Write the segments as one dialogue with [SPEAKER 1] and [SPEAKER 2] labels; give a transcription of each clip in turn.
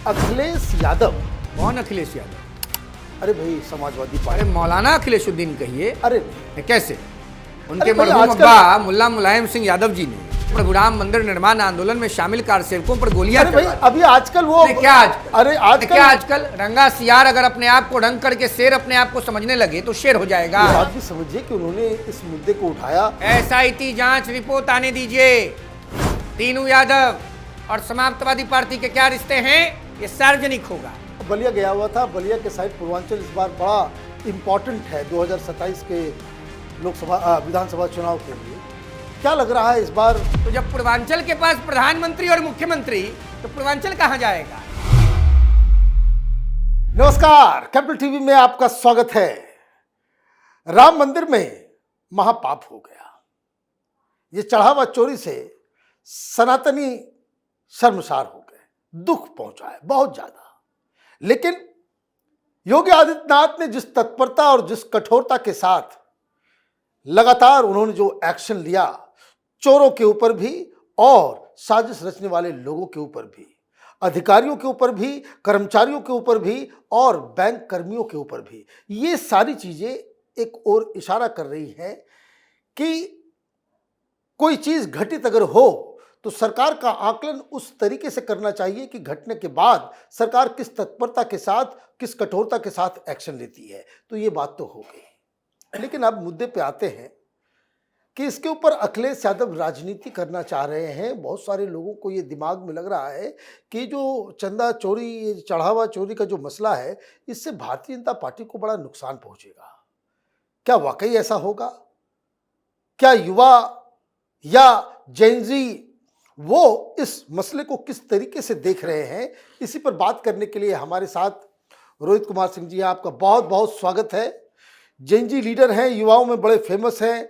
[SPEAKER 1] अखिलेश यादव।
[SPEAKER 2] कौन अखिलेश यादव?
[SPEAKER 1] अरे भाई समाजवादी
[SPEAKER 2] अरे
[SPEAKER 1] पार्टी।
[SPEAKER 2] मौलाना अखिलेशुद्दीन कहिए।
[SPEAKER 1] अरे
[SPEAKER 2] कैसे? उनके
[SPEAKER 1] अरे भाई,
[SPEAKER 2] मरहूम
[SPEAKER 1] आजकल-
[SPEAKER 2] अब्बा मुल्ला मुलायम सिंह यादव जी ने प्रभुराम मंदिर निर्माण आंदोलन में शामिल कारसेवकों पर गोलियां
[SPEAKER 1] अरे भाई
[SPEAKER 2] चलवाई।
[SPEAKER 1] अभी आजकल वो
[SPEAKER 2] नहीं, क्या आजकल?
[SPEAKER 1] अरे आजकल
[SPEAKER 2] क्या आजकल रंगा सियार अगर अपने आप को रंग करके शेर अपने आप को समझने लगे तो शेर हो जाएगा।
[SPEAKER 1] ये बात भी समझिए कि उन्होंने इस मुद्दे को उठाया।
[SPEAKER 2] SIT जांच रिपोर्ट आने दीजिए। तीनू यादव और समाजवादी पार्टी के क्या रिश्ते हैं, ये सार्वजनिक होगा।
[SPEAKER 1] बलिया गया हुआ था। बलिया के साइड पूर्वांचल इस बार बड़ा इम्पोर्टेंट है 2027 के लोकसभा विधानसभा चुनाव के लिए। क्या लग रहा है इस बार?
[SPEAKER 2] तो जब पूर्वांचल के पास प्रधानमंत्री और मुख्यमंत्री, तो पूर्वांचल कहां जाएगा?
[SPEAKER 1] नमस्कार, कैपिटल टीवी में आपका स्वागत है। राम मंदिर में महापाप हो गया। ये चढ़ावा चोरी से सनातनी शर्मसार हो गए, दुख पहुंचा है बहुत ज्यादा। लेकिन योगी आदित्यनाथ ने जिस तत्परता और जिस कठोरता के साथ लगातार उन्होंने जो एक्शन लिया, चोरों के ऊपर भी और साजिश रचने वाले लोगों के ऊपर भी, अधिकारियों के ऊपर भी, कर्मचारियों के ऊपर भी और बैंक कर्मियों के ऊपर भी, ये सारी चीजें एक और इशारा कर रही हैं कि कोई चीज घटित अगर हो तो सरकार का आकलन उस तरीके से करना चाहिए कि घटने के बाद सरकार किस तत्परता के साथ, किस कठोरता के साथ एक्शन लेती है। तो ये बात तो हो गई, लेकिन अब मुद्दे पे आते हैं कि इसके ऊपर अखिलेश यादव राजनीति करना चाह रहे हैं। बहुत सारे लोगों को ये दिमाग में लग रहा है कि जो चंदा चोरी, चढ़ावा चोरी का जो मसला है, इससे भारतीय जनता पार्टी को बड़ा नुकसान पहुंचेगा। क्या वाकई ऐसा होगा? क्या युवा या जेनजी वो इस मसले को किस तरीके से देख रहे हैं? इसी पर बात करने के लिए हमारे साथ रोहित कुमार सिंह जी हैं। आपका बहुत बहुत स्वागत है। जेनजी लीडर हैं, युवाओं में बड़े फेमस हैं,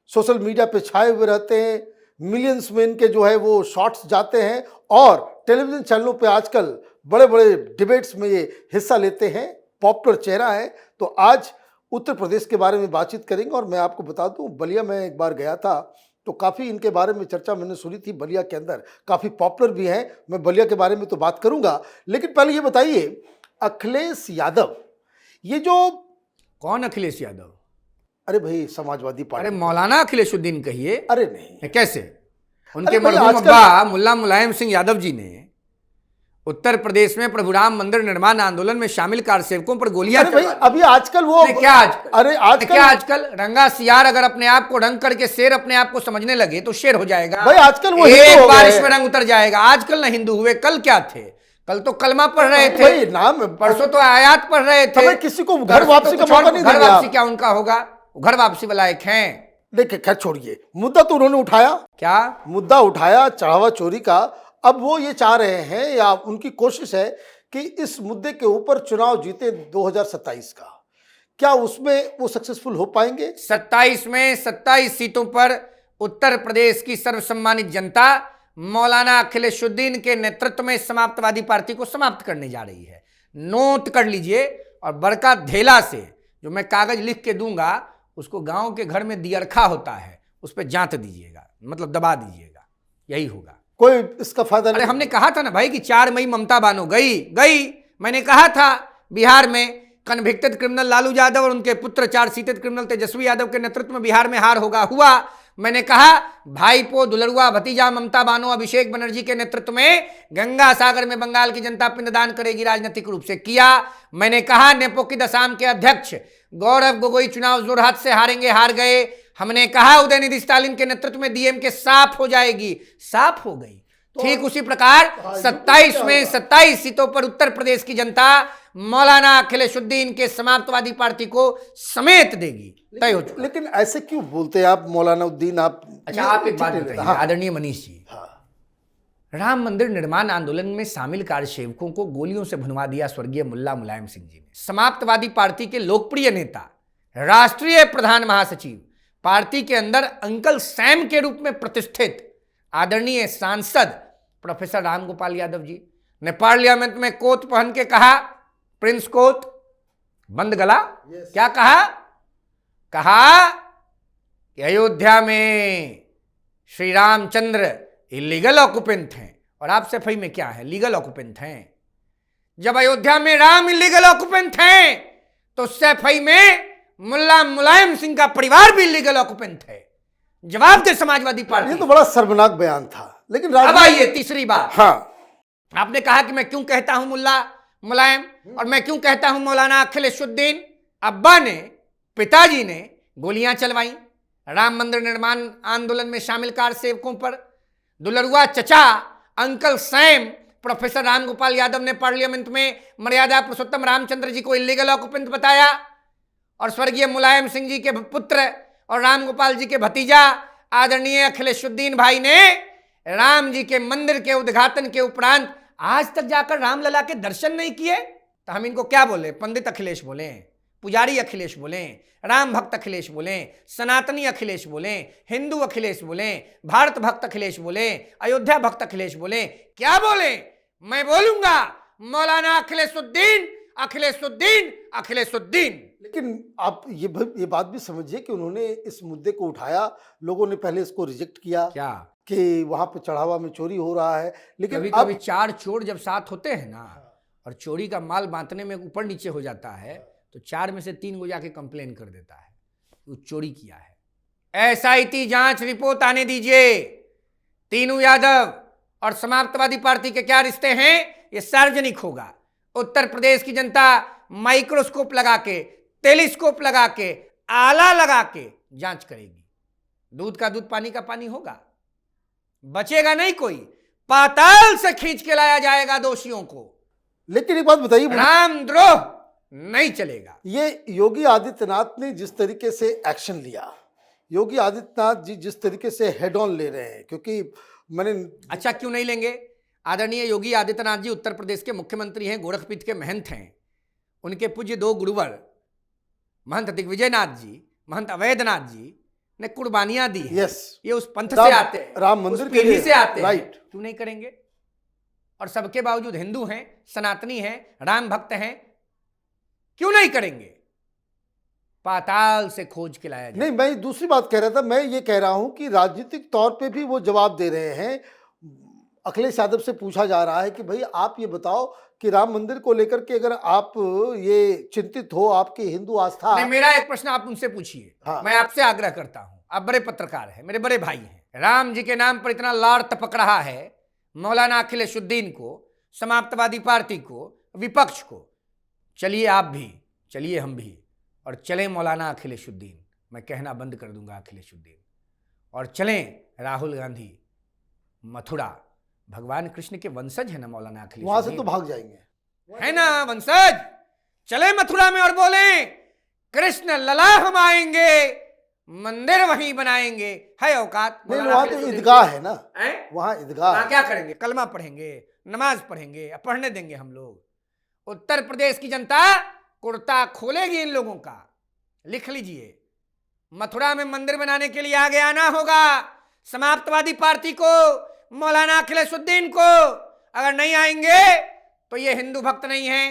[SPEAKER 1] सोशल मीडिया पे छाए हुए रहते हैं, मिलियंस में इनके जो है वो शॉर्ट्स जाते हैं और टेलीविजन चैनलों पे आजकल बड़े बड़े डिबेट्स में ये हिस्सा लेते हैं, पॉपुलर चेहरा है। तो आज उत्तर प्रदेश के बारे में बातचीत करेंगे। और मैं आपको बता दूं, बलिया में एक बार गया था तो काफ़ी इनके बारे में चर्चा मैंने सुनी थी। बलिया के अंदर काफ़ी पॉपुलर भी हैं। मैं बलिया के बारे में तो बात करूंगा, लेकिन पहले ये बताइए, अखिलेश यादव, ये जो
[SPEAKER 2] कौन अखिलेश यादव?
[SPEAKER 1] अरे भाई समाजवादी
[SPEAKER 2] अरे
[SPEAKER 1] पार्टी।
[SPEAKER 2] मौलाना अखिलेशुद्दीन कहिए।
[SPEAKER 1] अरे नहीं,
[SPEAKER 2] कैसे? उनके
[SPEAKER 1] अरे भाई,
[SPEAKER 2] मरहूम
[SPEAKER 1] आजकल-
[SPEAKER 2] अब्बा मुल्ला मुलायम सिंह यादव जी ने उत्तर प्रदेश में प्रभुराम मंदिर निर्माण आंदोलन में शामिल कारसेवकों पर गोलियां
[SPEAKER 1] अरे भाई
[SPEAKER 2] चलवाई।
[SPEAKER 1] अभी आजकल वो
[SPEAKER 2] नहीं, क्या आजकल?
[SPEAKER 1] अरे
[SPEAKER 2] क्या
[SPEAKER 1] आजकल
[SPEAKER 2] आजकल रंगा सियार अगर अपने आप को रंग करके शेर अपने आप को समझने लगे तो शेर हो जाएगा।
[SPEAKER 1] भाई आजकल वो हिंदू
[SPEAKER 2] एक
[SPEAKER 1] हो
[SPEAKER 2] बार
[SPEAKER 1] गए
[SPEAKER 2] इसमें
[SPEAKER 1] हैं।
[SPEAKER 2] रंग उतर जाएगा। आजकल ना हिंदू हुए, कल क्या थे? कल तो कलमा पढ़ रहे
[SPEAKER 1] भाई
[SPEAKER 2] थे,
[SPEAKER 1] नाम
[SPEAKER 2] परसों तो आयात पढ़ रहे थे।
[SPEAKER 1] हमें किसी को घर वापसी का
[SPEAKER 2] तो छोड़,
[SPEAKER 1] मौका नहीं
[SPEAKER 2] घर
[SPEAKER 1] देंगे
[SPEAKER 2] वापसी
[SPEAKER 1] आप।
[SPEAKER 2] क्या उनका होगा? घर वापसी वाला एक है।
[SPEAKER 1] देखिए, खैर छोड़िए, मुद्दा तो उन्होंने उठाया,
[SPEAKER 2] क्या
[SPEAKER 1] मुद्दा उठाया चढ़ावा चोरी का। अब वो ये चाह रहे हैं या उनकी कोशिश है कि इस मुद्दे के ऊपर चुनाव जीते 2027 का। क्या उसमें वो सक्सेसफुल हो पाएंगे?
[SPEAKER 2] 27 में 27 सीटों पर उत्तर प्रदेश की सर्वसम्मानित जनता मौलाना अखिलेशुद्दीन के नेतृत्व में समाजवादी पार्टी को समाप्त करने जा रही है। नोट कर लीजिए। और बड़का धेला से जो मैं कागज लिख के दूंगा, उसको गांव के घर में दियरखा होता है, उस पर जांच दीजिएगा, मतलब दबा दीजिएगा। यही होगा।
[SPEAKER 1] कोई इसका फायदा
[SPEAKER 2] अरे
[SPEAKER 1] नहीं।
[SPEAKER 2] हमने कहा था ना भाई कि 4 मई ममता बानो गई। मैंने कहा था बिहार में कन्विक्टेड क्रिमिनल लालू यादव और उनके पुत्र चार्ज शीटेड क्रिमिनल तेजस्वी यादव के नेतृत्व में बिहार में हार होगा। हुआ। मैंने कहा भाईपो दुलरुआ भतीजा ममता बानो अभिषेक बनर्जी के नेतृत्व में गंगा सागर में बंगाल की जनता पिंडदान करेगी, राजनीतिक रूप से किया। मैंने कहा नेपोकिद असम के अध्यक्ष गौरव गोगोई चुनाव जोरहाट से हारेंगे, हार गए। हमने कहा उदयनिधि स्टालिन के नेतृत्व में डीएमके साफ हो जाएगी, साफ हो गई। ठीक उसी प्रकार 27 में 27 सीटों पर उत्तर प्रदेश की जनता मौलाना अखिलेशुद्दीन के समाजवादी पार्टी को समेत देगी, तय हो चुका।
[SPEAKER 1] लेकिन ऐसे क्यों बोलते हैं आप मौलाना उद्दीन? आप
[SPEAKER 2] अच्छा, आप एक बात बताइए
[SPEAKER 1] हाँ।
[SPEAKER 2] आदरणीय मनीष जी। राम मंदिर निर्माण आंदोलन में शामिल कार्यसेवकों को गोलियों से भुनवा दिया स्वर्गीय मुल्ला मुलायम सिंह जी ने। समाजवादी पार्टी के लोकप्रिय नेता, राष्ट्रीय प्रधान महासचिव, पार्टी के अंदर अंकल सैम के रूप में प्रतिष्ठित आदरणीय सांसद प्रोफेसर राम गोपाल यादव जी ने पार्लियामेंट में कोट पहन के कहा, प्रिंस कोट बंद गला। क्या कहा? कहा कि अयोध्या में श्री रामचंद्र इलीगल ऑक्युपेंट हैं और आप सफाई में क्या है, लीगल ऑक्युपेंट हैं। जब अयोध्या में राम इलीगल ऑक्युपेंट हैं तो सैफई में मुल्ला मुलायम सिंह का परिवार भी इलीगल ऑक्युपेंट है। जवाब दे समाजवादी पार्टी।
[SPEAKER 1] ये तो बड़ा शर्मनाक बयान था। लेकिन
[SPEAKER 2] अब आइए तीसरी बात।
[SPEAKER 1] हाँ,
[SPEAKER 2] आपने कहा कि मैं क्यों कहता हूं मुल्ला मुलायम और मैं क्यों कहता हूं मौलाना अखिलेशुद्दीन। अब्बा ने, पिताजी ने गोलियां चलवाई राम मंदिर निर्माण आंदोलन में शामिल कार सेवकों पर। दुलरुआ चचा uncle Sam professor Ramgopal Yadav ने पार्लियामेंट में मर्यादा पुरुषोत्तम रामचंद्र जी को इलीगल ऑक्युपेंट बताया और स्वर्गीय मुलायम सिंह जी के पुत्र और रामगोपाल जी के भतीजा आदरणीय अखिलेशुद्दीन भाई ने राम जी के मंदिर के उद्घाटन के उपरांत आज तक जाकर रामलला के दर्शन नहीं किए। तो हम इनको क्या बोले? पंडित अखिलेश बोले, पुजारी अखिलेश बोले, राम भक्त अखिलेश बोले, सनातनी अखिलेश बोले, हिंदू अखिलेश बोले, भारत भक्त अखिलेश बोले, अयोध्या भक्त अखिलेश बोले, क्या बोले? मैं बोलूंगा मौलाना अखिलेशुद्दीन अखिलेशुद्दीन अखिलेशुद्दीन।
[SPEAKER 1] लेकिन आप ये बात भी समझिए कि उन्होंने इस मुद्दे को उठाया, लोगों ने पहले इसको रिजेक्ट किया
[SPEAKER 2] क्या
[SPEAKER 1] कि वहां पे चढ़ावा में चोरी हो रहा है। लेकिन
[SPEAKER 2] कभी कभी चार चोर जब साथ होते हैं ना और चोरी का माल बांटने में ऊपर नीचे हो जाता है तो चार में से तीन को जाके कंप्लेन कर देता है वो चोरी किया है। एसआईटी जांच रिपोर्ट आने दीजिए। तीनू यादव और समाजवादी पार्टी के क्या रिश्ते हैं ये सार्वजनिक होगा। उत्तर प्रदेश की जनता माइक्रोस्कोप लगा के, टेलीस्कोप लगा के, आला लगा के जांच करेगी। दूध का दूध, पानी का पानी होगा, बचेगा नहीं कोई। पाताल से खींच के लाया जाएगा दोषियों को।
[SPEAKER 1] लेकिन एक बात बताइए,
[SPEAKER 2] रामद्रोह नहीं चलेगा।
[SPEAKER 1] ये योगी आदित्यनाथ ने जिस तरीके से एक्शन लिया, योगी आदित्यनाथ जी जिस तरीके से हेड ऑन ले रहे हैं, क्योंकि मैंने
[SPEAKER 2] अच्छा क्यों नहीं लेंगे? आदरणीय योगी आदित्यनाथ जी उत्तर प्रदेश के मुख्यमंत्री हैं, गोरखपीठ के महंत हैं। उनके पूज्य दो गुरुवर महंत दिग्विजयनाथ जी, महंत अवैधनाथ जी ने कुर्बानियां दी हैं। ये उस पंथ से आते हैं,
[SPEAKER 1] राम मंदिर
[SPEAKER 2] उस पीढ़ी से आते हैं।
[SPEAKER 1] राइट,
[SPEAKER 2] क्यों नहीं करेंगे? और सबके बावजूद हिंदू हैं, सनातनी हैं, राम भक्त हैं, क्यों नहीं करेंगे? पाताल से खोज के लाया जाए।
[SPEAKER 1] नहीं, मैं दूसरी बात कह रहा था। मैं ये कह रहा हूं कि राजनीतिक तौर पे भी वो जवाब दे रहे हैं। अखिलेश यादव से पूछा जा रहा है कि भाई आप ये बताओ कि राम मंदिर को लेकर के अगर आप ये चिंतित हो, आपकी हिंदू आस्था।
[SPEAKER 2] नहीं, मेरा एक प्रश्न आप उनसे पूछिए।
[SPEAKER 1] हाँ।
[SPEAKER 2] मैं आपसे आग्रह करता हूं, आप बड़े पत्रकार हैं, मेरे बड़े भाई हैं। राम जी के नाम पर इतना लाड़ टपक रहा है मौलाना अखिलेशुद्दीन को, समाजवादी पार्टी को, विपक्ष को। चलिए आप भी, चलिए हम भी, और चलें मौलाना अखिलेशुद्दीन। मैं कहना बंद कर दूंगा अखिलेशुद्दीन। और चलें राहुल गांधी मथुरा। भगवान कृष्ण के वंशज है ना मौलाना अखिलेशुद्दीन,
[SPEAKER 1] वहां से तो भाग जाएंगे,
[SPEAKER 2] है ना वंशज। चले मथुरा में और बोले कृष्ण लला हम आएंगे, मंदिर वहीं बनाएंगे। है औकात?
[SPEAKER 1] नहीं, वहां तो ईदगाह है ना, वहां ईदगाह।
[SPEAKER 2] वहां क्या करेंगे? कलमा पढ़ेंगे, नमाज पढ़ेंगे, पढ़ने देंगे हम लोग। उत्तर प्रदेश की जनता कुर्ता खोलेगी इन लोगों का। लिख लीजिए, मथुरा में मंदिर बनाने के लिए आगे आना होगा। समाजवादी पार्टी को, मौलाना अखिलेशुद्दीन को। अगर नहीं आएंगे तो ये हिंदू भक्त नहीं है,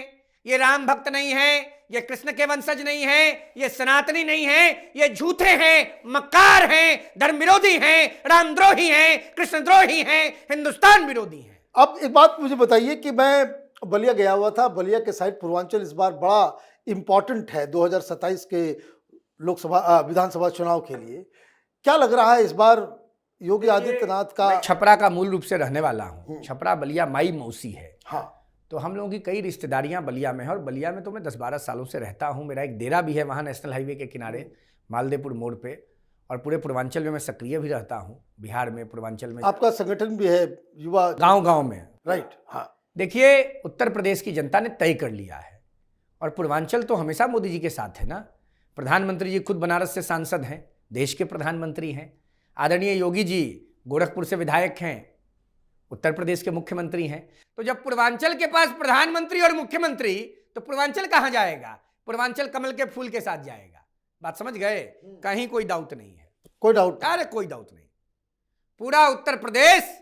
[SPEAKER 2] ये राम भक्त नहीं है, ये कृष्ण के वंशज नहीं है, ये सनातनी नहीं है, ये झूठे हैं, मक्कार हैं, धर्म विरोधी हैं, रामद्रोही हैं, कृष्णद्रोही हैं, हिंदुस्तान विरोधी हैं।
[SPEAKER 1] अब एक बात मुझे बताइए कि मैं बलिया गया हुआ था। बलिया के साइड पूर्वांचल इस बार बड़ा इंपॉर्टेंट है 2027 के लोकसभा विधानसभा चुनाव के लिए। क्या लग रहा है इस बार योगी आदित्यनाथ का?
[SPEAKER 2] मैं छपरा का मूल रूप से रहने वाला हूँ। छपरा बलिया माई मौसी है।
[SPEAKER 1] हाँ,
[SPEAKER 2] तो हम लोगों की कई रिश्तेदारियां बलिया में हैं और बलिया में तो मैं 10-12 सालों से रहता हूँ। मेरा एक डेरा भी है वहाँ नेशनल हाईवे के किनारे मालदेपुर मोड़ पे। और पूरे पूर्वांचल में मैं सक्रिय भी रहता हूँ, बिहार में, पूर्वांचल में।
[SPEAKER 1] आपका संगठन भी है युवा?
[SPEAKER 2] गांव-गांव में।
[SPEAKER 1] राइट, हाँ।
[SPEAKER 2] देखिए, उत्तर प्रदेश की जनता ने तय कर लिया है और पूर्वांचल तो हमेशा मोदी जी के साथ है ना। प्रधानमंत्री जी खुद बनारस से सांसद हैं, देश के प्रधानमंत्री हैं। आदरणीय योगी जी गोरखपुर से विधायक हैं, उत्तर प्रदेश के मुख्यमंत्री हैं। तो जब पूर्वांचल के पास प्रधानमंत्री और मुख्यमंत्री, तो पूर्वांचल कहां जाएगा? पूर्वांचल कमल के फूल के साथ जाएगा। बात समझ गए? कहीं कोई डाउट नहीं है,
[SPEAKER 1] कोई डाउट?
[SPEAKER 2] अरे कोई डाउट नहीं। पूरा उत्तर प्रदेश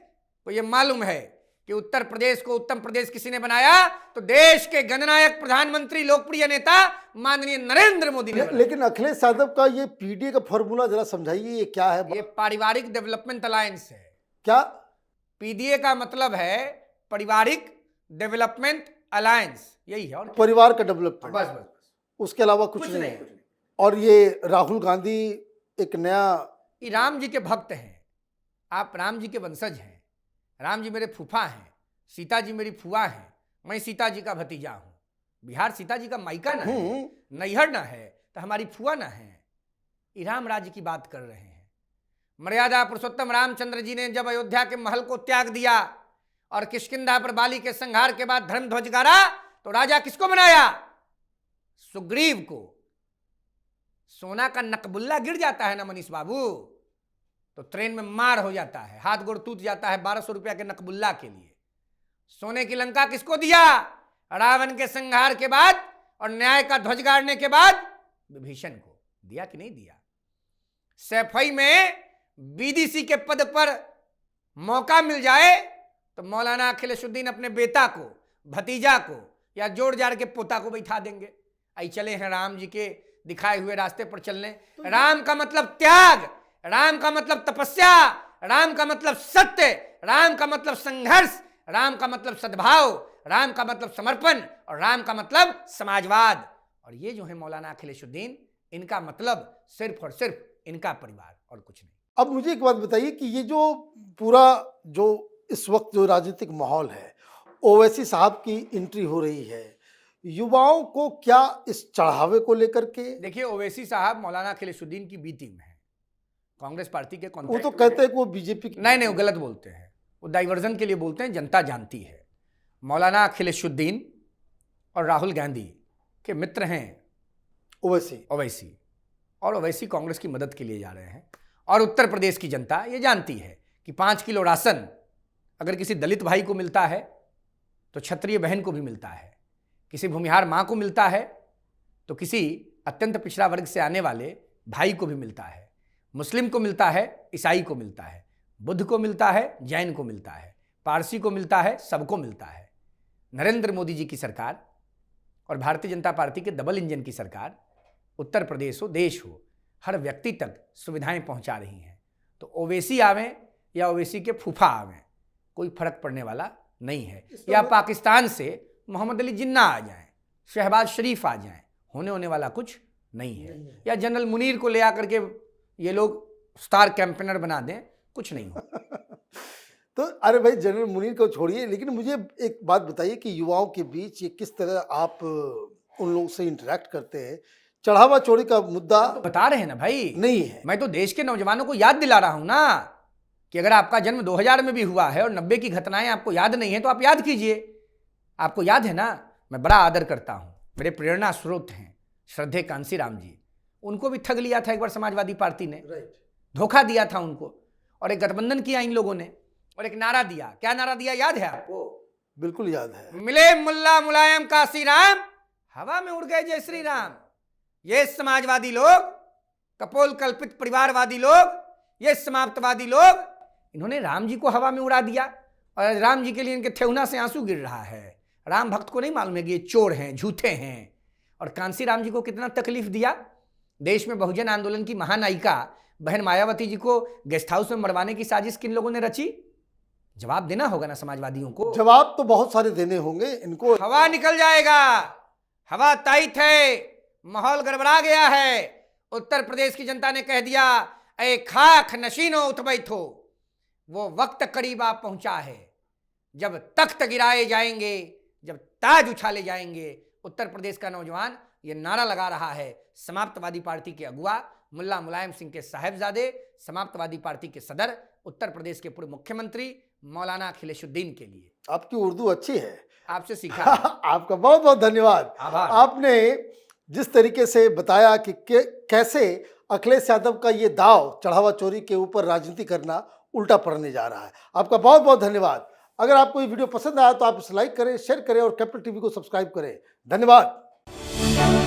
[SPEAKER 2] को यह मालूम है कि उत्तर प्रदेश को उत्तम प्रदेश किसी ने बनाया तो देश के जननायक प्रधानमंत्री लोकप्रिय नेता माननीय नरेंद्र मोदी ने।
[SPEAKER 1] लेकिन अखिलेश यादव का ये पीडीए का फॉर्मूला जरा समझाइए, ये क्या है?
[SPEAKER 2] ये पारिवारिक डेवलपमेंट अलायंस है।
[SPEAKER 1] क्या?
[SPEAKER 2] पीडीए का मतलब है पारिवारिक डेवलपमेंट अलायंस, यही है और क्या?
[SPEAKER 1] परिवार का डेवलपमेंट,
[SPEAKER 2] बस बस
[SPEAKER 1] उसके अलावा कुछ नहीं है। और ये राहुल गांधी एक नया,
[SPEAKER 2] ये राम जी के भक्त हैं, आप राम जी के वंशज हैं, राम जी मेरे फूफा हैं, सीता जी मेरी फुआ हैं, मैं सीता जी का भतीजा हूँ। बिहार सीता जी का मायका ना है, नैहर ना है, तो हमारी फुआ ना है। ये राम राज्य की बात कर रहे हैं। मर्यादा पुरुषोत्तम रामचंद्र जी ने जब अयोध्या के महल को त्याग दिया और किष्किंधा पर बाली के संहार के बाद धर्म ध्वज गाड़ा, तो राजा किसको बनाया? सुग्रीव को। सोना का नकबुल्ला गिर जाता है ना मनीष बाबू, तो ट्रेन में मार हो जाता है, हाथ गोड़ टूट जाता है 1200 रुपया के नकबुल्ला के लिए। सोने की लंका किसको दिया? रावण के संहार के बाद और न्याय का ध्वज गाड़ने के बाद विभीषण को दिया कि नहीं दिया? सैफई में बीडीसी के पद पर मौका मिल जाए तो मौलाना अखिलेशुद्दीन अपने बेटा को, भतीजा को या जोड़ जाड़ के पोता को बैठा देंगे। आई चले हैं राम जी के दिखाए हुए रास्ते पर चलने। राम का मतलब त्याग, राम का मतलब तपस्या, राम का मतलब सत्य, राम का मतलब संघर्ष, राम का मतलब सद्भाव, राम का मतलब समर्पण और राम का मतलब समाजवाद। और ये जो है मौलाना अखिलेशुद्दीन, इनका मतलब सिर्फ और सिर्फ इनका परिवार और कुछ नहीं।
[SPEAKER 1] अब मुझे एक बात बताइए कि ये जो पूरा जो इस वक्त जो राजनीतिक माहौल है, ओवैसी साहब की एंट्री हो रही है, युवाओं को क्या इस चढ़ावे को लेकर के?
[SPEAKER 2] देखिए, ओवैसी साहब मौलाना अखिलेशुद्दीन की बी टीम है, कांग्रेस पार्टी के
[SPEAKER 1] वो
[SPEAKER 2] कॉन्टैक्ट
[SPEAKER 1] तो
[SPEAKER 2] में
[SPEAKER 1] कहते
[SPEAKER 2] है।
[SPEAKER 1] हैं कि वो बीजेपी की।
[SPEAKER 2] नहीं, वो गलत बोलते हैं, वो डाइवर्जन के लिए बोलते हैं, जनता जानती है। मौलाना अखिलेशुद्दीन और राहुल गांधी के मित्र हैं ओवैसी, और ओवैसी कांग्रेस की मदद के लिए जा रहे हैं। और उत्तर प्रदेश की जनता ये जानती है कि 5 किलो राशन अगर किसी दलित भाई को मिलता है तो क्षत्रिय बहन को भी मिलता है, किसी भूमिहार माँ को मिलता है तो किसी अत्यंत पिछड़ा वर्ग से आने वाले भाई को भी मिलता है, मुस्लिम को मिलता है, ईसाई को मिलता है, बुद्ध को मिलता है, जैन को मिलता है, पारसी को मिलता है, सबको मिलता है। नरेंद्र मोदी जी की सरकार और भारतीय जनता पार्टी के डबल इंजन की सरकार उत्तर प्रदेश हो, देश हो, हर व्यक्ति तक सुविधाएं पहुंचा रही हैं। तो ओवैसी आवें या ओवैसी के फूफा आवें, कोई फर्क पड़ने वाला नहीं है। या पाकिस्तान से मोहम्मद अली जिन्ना आ जाएं, शहबाज शरीफ आ जाएं, होने वाला कुछ नहीं है। या जनरल मुनीर को ले आकर के ये लोग स्टार कैंपेनर बना दें, कुछ नहीं हो।
[SPEAKER 1] तो अरे भाई, जनरल मुनीर को छोड़िए, लेकिन मुझे एक बात बताइए कि युवाओं के बीच ये किस तरह आप उन लोगों से इंटरेक्ट करते हैं? चढ़ावा चोरी का मुद्दा
[SPEAKER 2] तो बता रहे हैं ना भाई,
[SPEAKER 1] नहीं है।
[SPEAKER 2] मैं तो देश के नौजवानों को याद दिला रहा हूं ना कि अगर आपका जन्म 2000 में भी हुआ है और 90 की घटनाएं आपको याद नहीं है तो आप याद कीजिए। आपको याद है ना, मैं बड़ा आदर करता हूं, मेरे प्रेरणा स्रोत हैं श्रद्धे कांसी राम जी। उनको भी ठग लिया था एक बार समाजवादी पार्टी ने, धोखा दिया था उनको, और एक गठबंधन किया इन लोगों ने, और एक नारा दिया। क्या नारा दिया याद है आपको?
[SPEAKER 1] बिल्कुल याद है।
[SPEAKER 2] मिले मुल्ला मुलायम काशी राम, हवा में उड़ गए जय श्री राम। ये समाजवादी लोग, कपोल कल्पित परिवारवादी लोग, ये समाप्तवादी लोग, इन्होंने राम जी को हवा में उड़ा दिया और राम जी के लिए इनके ठेहुना से आंसू गिर रहा है। राम भक्त को नहीं मालूम है कि ये चोर हैं, झूठे हैं। और कांसी राम जी को कितना तकलीफ दिया। देश में बहुजन आंदोलन की महानायिका बहन मायावती जी को गेस्ट हाउस में मरवाने की साजिश किन लोगों ने रची? जवाब देना होगा ना समाजवादियों को।
[SPEAKER 1] जवाब तो बहुत सारे देने होंगे इनको।
[SPEAKER 2] हवा निकल जाएगा, हवा टाइट है, माहौल गड़बड़ा गया है। उत्तर प्रदेश की जनता ने कह दिया, ए खाक नशीनो उठ बैठो। वो वक्त करीब आ पहुंचा है जब तख्त गिराए जाएंगे, जब ताज उछाले जाएंगे। उत्तर प्रदेश का नौजवान ये नारा लगा रहा है समाप्तवादी पार्टी के अगुआ मुल्ला मुलायम सिंह के साहेबजादे, समाप्तवादी पार्टी के सदर, उत्तर प्रदेश के पूर्व मुख्यमंत्री मौलाना अखिलेशुद्दीन के लिए।
[SPEAKER 1] आपकी उर्दू अच्छी है,
[SPEAKER 2] आपसे सीखा।
[SPEAKER 1] आपका बहुत बहुत धन्यवाद।
[SPEAKER 2] आभार।
[SPEAKER 1] आपने जिस तरीके से बताया कि कैसे अखिलेश यादव का ये दाव चढ़ावा चोरी के ऊपर राजनीति करना उल्टा पड़ने जा रहा है, आपका बहुत बहुत धन्यवाद। अगर आपको ये वीडियो पसंद आया तो आप इसे लाइक करें, शेयर करें और कैपिटल टीवी को सब्सक्राइब करें। धन्यवाद।